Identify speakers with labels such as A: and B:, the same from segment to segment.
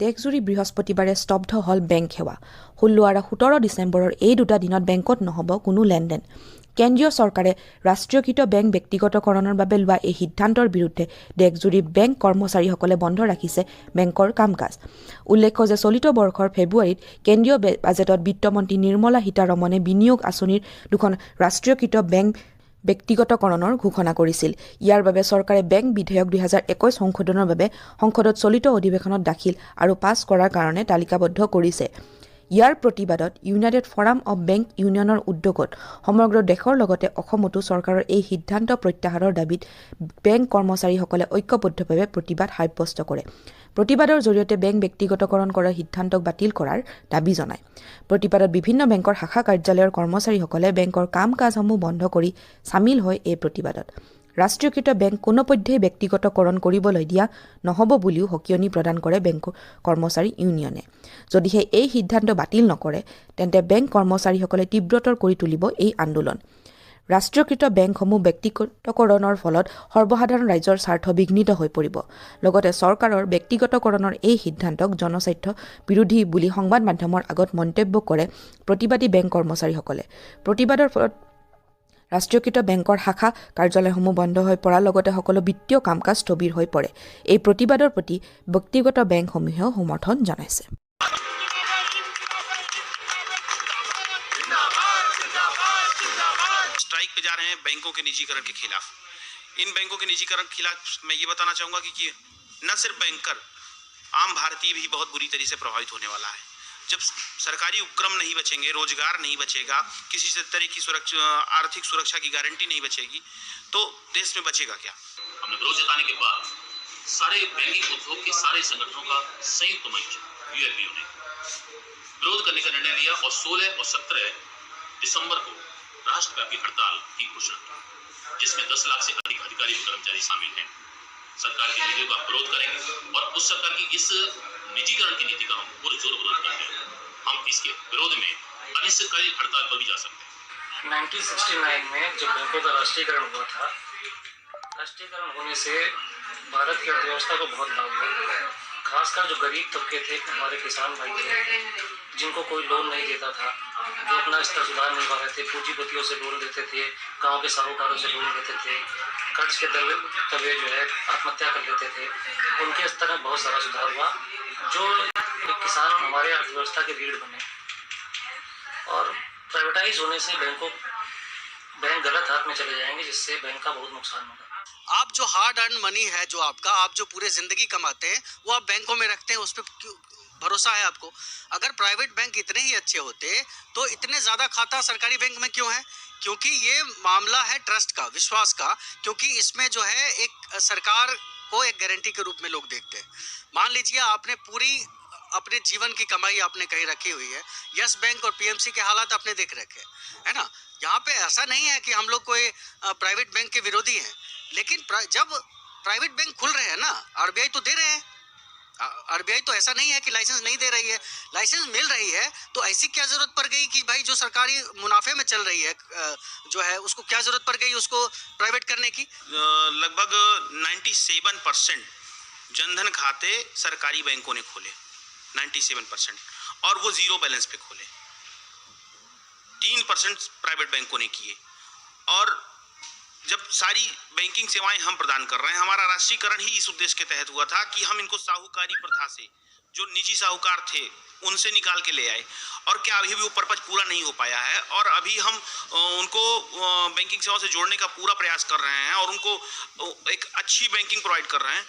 A: দেশজুৰি বৃহস্পতিবাৰে স্তব্ধ হল বেংক সেৱা। 16 আৰু 17 ডিচেম্বৰৰ এই দুটা দিনত বেংকত নহ'ব কোনো লেনদেন। কেন্দ্ৰীয় চৰকাৰে ৰাষ্ট্ৰীয়কৃত বেংক ব্যক্তিগতকৰণৰ বাবে লোৱা এই সিদ্ধান্তৰ বিৰুদ্ধে দেশজুৰি বেংক কৰ্মচাৰীসকলে বন্ধ ৰাখিছে বেংকৰ কাম-কাজ। উল্লেখ্য যে চলিত বৰ্ষৰ ফেব্ৰুৱাৰীত কেন্দ্ৰীয় বাজেটত বিত্তমন্ত্ৰী নিৰ্মলা সীতাৰমণে বিনিয়োগ আঁচনিৰ দুখন ৰাষ্ট্ৰীয়কৃত বেংক ব্যক্তিগতকৰণৰ ঘোষণা কৰিছিল। ইয়াৰ বাবে চৰকাৰে বেংক বিধেয়ক 2021 সংশোধনৰ বাবে সংসদত চলিত অধিৱেশনত দাখিল আৰু পাছ কৰাৰ কাৰণে তালিকাবদ্ধ কৰিছে। ইয়াৰ প্ৰতিবাদত ইউনাইটেড ফৰাম অৱ বেংক ইউনিয়নৰ উদ্যোগত সমগ্ৰ দেশৰ লগতে অসমতো চৰকাৰৰ এই সিদ্ধান্ত প্ৰত্যাহাৰৰ দাবীত বেংক কৰ্মচাৰীসকলে ঐক্যবদ্ধভাৱে প্ৰতিবাদ সাব্যস্ত কৰে। প্ৰতিবাদৰ জৰিয়তে বেংক ব্যক্তিগতকৰণ কৰাৰ সিদ্ধান্তক বাতিল কৰাৰ দাবী জনায়। প্ৰতিবাদত বিভিন্ন বেংকৰ শাখা কাৰ্যালয়ৰ কৰ্মচাৰীসকলে বেংকৰ কাম-কাজসমূহ বন্ধ কৰি চামিল হয় এই প্ৰতিবাদত। ৰাষ্ট্ৰীয়কৃত বেংক কোনোপধ্যেই ব্যক্তিগতকৰণ কৰিবলৈ দিয়া নহ'ব বুলিও সকিয়নি প্ৰদান কৰে বেংক কৰ্মচাৰী ইউনিয়নে। যদিহে এই সিদ্ধান্ত বাতিল নকৰে তেন্তে বেংক কৰ্মচাৰীসকলে তীব্ৰতৰ কৰি তুলিব এই আন্দোলন। ৰাষ্ট্ৰীয়কৃত বেংকসমূহ ব্যক্তিগতকৰণৰ ফলত সৰ্বসাধাৰণ ৰাইজৰ স্বাৰ্থ বিঘ্নিত হৈ পৰিব। লগতে চৰকাৰৰ ব্যক্তিগতকৰণৰ এই সিদ্ধান্তক জনস্বাৰ্থ বিৰোধী বুলি সংবাদ মাধ্যমৰ আগত মন্তব্য কৰে প্ৰতিবাদী বেংক কৰ্মচাৰীসকলে। প্ৰতিবাদৰ ফলত ৰাষ্ট্ৰীয়কৃত বেংকৰ শাখা কাৰ্যালয়সমূহ বন্ধ হৈ পৰাৰ লগতে সকলো বিত্তীয় কাম-কাজ স্থবিৰ হৈ পৰে। এই প্ৰতিবাদৰ প্ৰতি ব্যক্তিগত বেংকসমূহেও সমৰ্থন জনাইছে।
B: स्ट्राइक पे जा रहे हैं बैंकों के निजीकरण के खिलाफ। इन बैंकों के निजीकरण के खिलाफ मैं ये बताना चाहूंगा कि न सिर्फ बैंकर, आम भारतीय भी बहुत बुरी तरीके से प्रभावित होने वाला है। जब सरकारी उपक्रम नहीं बचेंगे, रोजगार नहीं बचेगा, किसी से तरह की सुरक्षा, आर्थिक सुरक्षा की गारंटी नहीं बचेगी, तो देश में बचेगा क्या?
C: हमने विरोध जताने के बाद सारे बैंकिंग उद्योग के सारे संगठनों का संयुक्त मंच यूएफबीयू ने विरोध करने का निर्णय लिया और 16 और 17 दिसंबर को राष्ट्रव्यापी हड़ताल की घोषणा की, जिसमें 10 लाख से अधिक अधिकारी और कर्मचारी शामिल हैं। सरकार की नीतियों का विरोध करेंगे और उस सरकार की इस निजीकरण की नीति का हम पुरजोर विरोध करते हैं। हम इसके विरोध में अनिश्चितकालीन हड़ताल पर भी जा सकते हैं।
D: 1969 में जब बैंकों का राष्ट्रीयकरण हुआ था, राष्ट्रीयकरण होने से भारत की अर्थव्यवस्था को बहुत लाभ हुआ। खासकर जो गरीब तबके थे, हमारे किसान भाई थे, जिनको कोई लोन नहीं देता था, जो अपना स्तर सुधार नहीं पा रहे थे, पूंजीपतियों से लोन लेते थे, गांव के साहूकारों से लोन लेते थे, कर्ज के तले जो है आत्महत्या कर लेते थे, उनके स्तर में बहुत सारा सुधार हुआ। जो किसान हमारे अर्थव्यवस्था के रीढ़ बने और प्राइवेटाइज होने से बैंक गलत हाथ में चले जाएंगे, जिससे बैंक का बहुत नुकसान होगा।
E: आप जो हार्ड अर्न मनी है जो आपका, आप जो पूरे जिंदगी कमाते हैं वो आप बैंकों में रखते हैं, उस पर भरोसा है आपको। अगर प्राइवेट बैंक इतने ही अच्छे होते तो इतने ज़्यादा खाता सरकारी बैंक में क्यों है? क्योंकि ये मामला है ट्रस्ट का, विश्वास का, क्योंकि इसमें जो है एक सरकार को एक गारंटी के रूप में लोग देखते हैं। मान लीजिए आपने पूरी अपने जीवन की कमाई आपने कहीं रखी हुई है, यस बैंक और पीएमसी के हालात आपने देख रखे है ना। यहाँ पे ऐसा नहीं है कि हम लोग कोई प्राइवेट बैंक के विरोधी हैं, लेकिन जब प्राइवेट बैंक खुल रहे हैं ना, आरबीआई तो दे रहे हैं, आरबीआई तो ऐसा नहीं है कि लाइसेंस नहीं दे रही है, लाइसेंस मिल रही है, तो ऐसी क्या जरूरत पड़ गई कि भाई जो सरकारी मुनाफे में चल रही है जो है उसको क्या जरूरत पड़ गई उसको प्राइवेट करने की?
B: लगभग 97% जनधन खाते सरकारी बैंकों ने खोले, 97%, और वो जीरो बैलेंस पे खोले। 3% प्राइवेट बैंकों ने किए। और जब सारी बैंकिंग सेवाएं हम प्रदान कर रहे हैं, हमारा राष्ट्रीयकरण ही इस उद्देश्य के तहत हुआ था कि हम इनको साहूकारी प्रथा से, जो निजी साहूकार थे उनसे निकाल के ले आए। और क्या अभी भी वो पर्पज पूरा नहीं हो पाया है, और अभी हम उनको बैंकिंग सेवाओं से जोड़ने का पूरा प्रयास कर रहे हैं और उनको एक अच्छी बैंकिंग प्रोवाइड कर रहे हैं।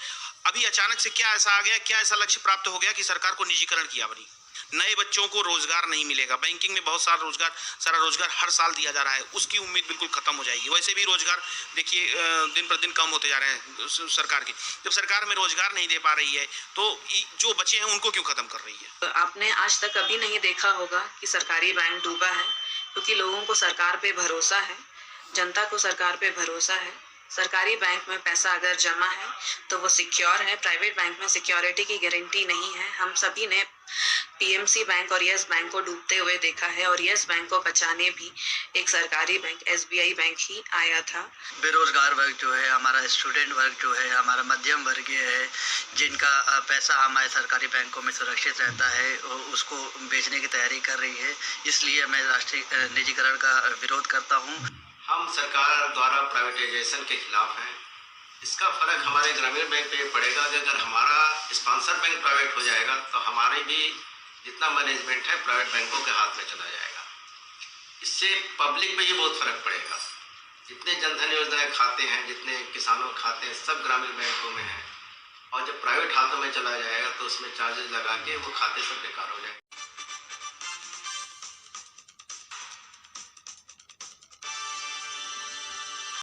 B: अभी अचानक से क्या ऐसा आ गया, क्या ऐसा लक्ष्य प्राप्त हो गया कि सरकार को निजीकरण किया बनी? नए बच्चों को रोजगार नहीं मिलेगा। बैंकिंग में बहुत सारा रोजगार हर साल दिया जा रहा है, उसकी उम्मीद बिल्कुल खत्म हो जाएगी। वैसे भी रोजगार देखिए दिन प्रतिदिन कम होते जा रहे हैं सरकार के। जब सरकार में रोजगार नहीं दे पा रही है तो जो बचे हैं उनको क्यों खत्म कर रही है?
F: आपने आज तक कभी नहीं देखा होगा कि सरकारी बैंक डूबा है, क्योंकि लोगों को सरकार पे भरोसा है, जनता को सरकार पे भरोसा है। सरकारी बैंक में पैसा अगर जमा है तो वो सिक्योर है, प्राइवेट बैंक में सिक्योरिटी की गारंटी नहीं है। हम सभी ने पीएमसी बैंक और यस बैंक को डूबते हुए देखा है, और यस बैंक को बचाने भी एक सरकारी बैंक एसबीआई बैंक ही आया था।
G: बेरोजगार वर्ग जो है, हमारा स्टूडेंट वर्ग जो है, हमारा मध्यम वर्गीय है,
E: जिनका पैसा हमारे सरकारी बैंकों में सुरक्षित रहता है उसको बेचने की तैयारी कर रही है। इसलिए मैं राष्ट्रीय निजीकरण का विरोध करता हूँ।
B: हम सरकार द्वारा प्राइवेटाइजेशन के खिलाफ हैं। इसका फर्क हमारे ग्रामीण बैंक पे पड़ेगा कि अगर हमारा स्पॉन्सर बैंक प्राइवेट हो जाएगा तो हमारी भी जितना मैनेजमेंट है प्राइवेट बैंकों के हाथ में चला जाएगा। इससे पब्लिक में ही बहुत फर्क पड़ेगा। जितने जनधन योजनाएं खाते हैं, जितने किसानों खाते हैं, सब ग्रामीण बैंकों में हैं, और जब प्राइवेट हाथों में चला जाएगा तो उसमें चार्जेस लगा के वो खाते सब बेकार हो जाएंगे।